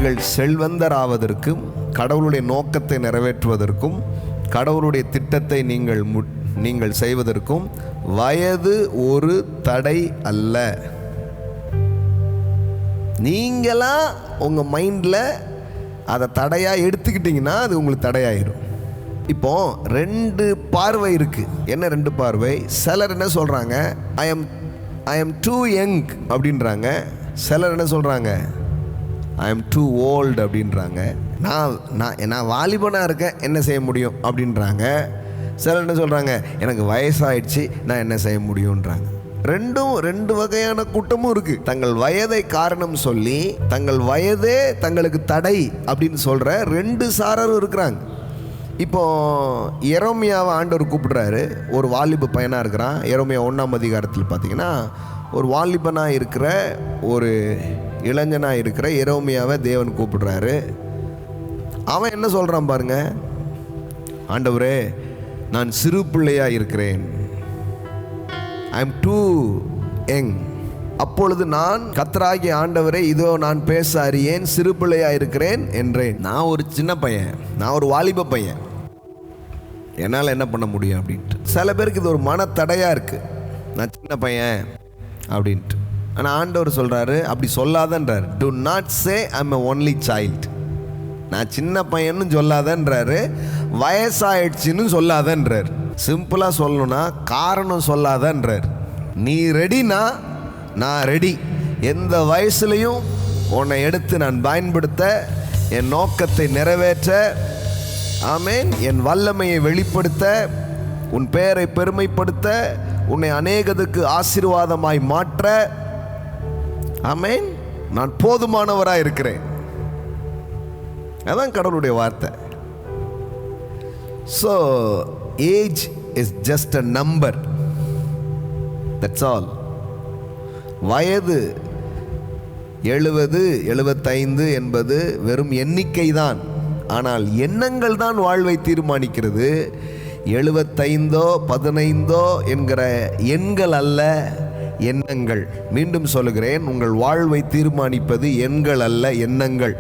நீங்கள் செல்வந்தராவதற்கும் கடவுளுடைய நோக்கத்தை நிறைவேற்றுவதற்கும் கடவுளுடைய திட்டத்தை நீங்கள் செய்வதற்கும் வயது ஒரு தடை அல்ல. நீங்களா உங்கள் மைண்டில் அதை தடையாக எடுத்துக்கிட்டிங்கன்னா அது உங்களுக்கு தடையாயிரும். இப்போ 2 பார்வை இருக்கு. என்ன 2 பார்வை? சிலர் என்ன சொல்றாங்க, ஐ எம் டூ யங் அப்படின்றாங்க. சிலர் என்ன சொல்றாங்க, ஐ எம் டூ ஓல்டு அப்படின்றாங்க. நான் வாலிபனாக இருக்கேன், என்ன செய்ய முடியும் அப்படின்றாங்க. சிலர் என்ன சொல்றாங்க, எனக்கு வயசாயிடுச்சு, நான் என்ன செய்ய முடியும்ன்றாங்க. ரெண்டு வகையான கூட்டமும் இருக்கு. தங்கள் வயதை காரணம் சொல்லி தங்கள் வயதே தங்களுக்கு தடை அப்படின்னு சொல்ற 2 சாரரும் இருக்கிறாங்க. இப்போ எரேமியாவை ஆண்டவர் கூப்பிடுறாரு. ஒரு வாலிப பையனாக இருக்கிறான். எரேமியா 1ஆம் அதிகாரத்தில் பார்த்தீங்கன்னா ஒரு வாலிபனாக இருக்கிற ஒரு இளைஞனாக இருக்கிற எரேமியாவை தேவன் கூப்பிடுறாரு. அவன் என்ன சொல்கிறான் பாருங்க, ஆண்டவரே நான் சிறு பிள்ளையாக இருக்கிறேன், ஐ எம் டூ யங். அப்பொழுது நான் கர்த்தராகிய ஆண்டவரே இதோ நான் பேச அறியேன், சிறு பிள்ளையாக இருக்கிறேன் என்றேன். நான் ஒரு சின்ன பையன், நான் ஒரு வாலிப பையன், என்னால் என்ன பண்ண முடியும் அப்படின்ட்டு. சில பேருக்கு இது ஒரு மனத்தடையாக இருக்குது, நான் சின்ன பையன் அப்படின்ட்டு. ஆனால் ஆண்டவர் சொல்கிறாரு அப்படி சொல்லாதன்றார். Do not say I am only child. நான் சின்ன பையன்னு சொல்லாதன்றாரு, வயசாயிடுச்சுன்னு சொல்லாதன்றார். சிம்பிளாக சொல்லணும்னா காரணம் சொல்லாதன்றார். நீ ரெடினா நான் ரெடி. எந்த வயசுலையும் உன்னை எடுத்து நான் பயன்படுத்த, என் நோக்கத்தை நிறைவேற்ற, ஆமேன், என் வல்லமையை வெளிப்படுத்த, உன் பெயரை பெருமைப்படுத்த, உன்னை அநேகத்துக்கு ஆசீர்வாதமாய் மாற்ற, ஆமேன், நான் போதுமானவராக இருக்கிறேன். அதான் கடவுளுடைய வார்த்தை. So age is just a number, that's all. வயது 70, 75 என்பது வெறும் எண்ணிக்கை தான். ஆனால் எண்ணங்கள் தான் வாழ்வை தீர்மானிக்கிறது. 75 15 என்கிற எண்கள் அல்ல, எண்ணங்கள். மீண்டும் சொல்லுகிறேன், உங்கள் வாழ்வை தீர்மானிப்பது எண்கள் அல்ல, எண்ணங்கள்.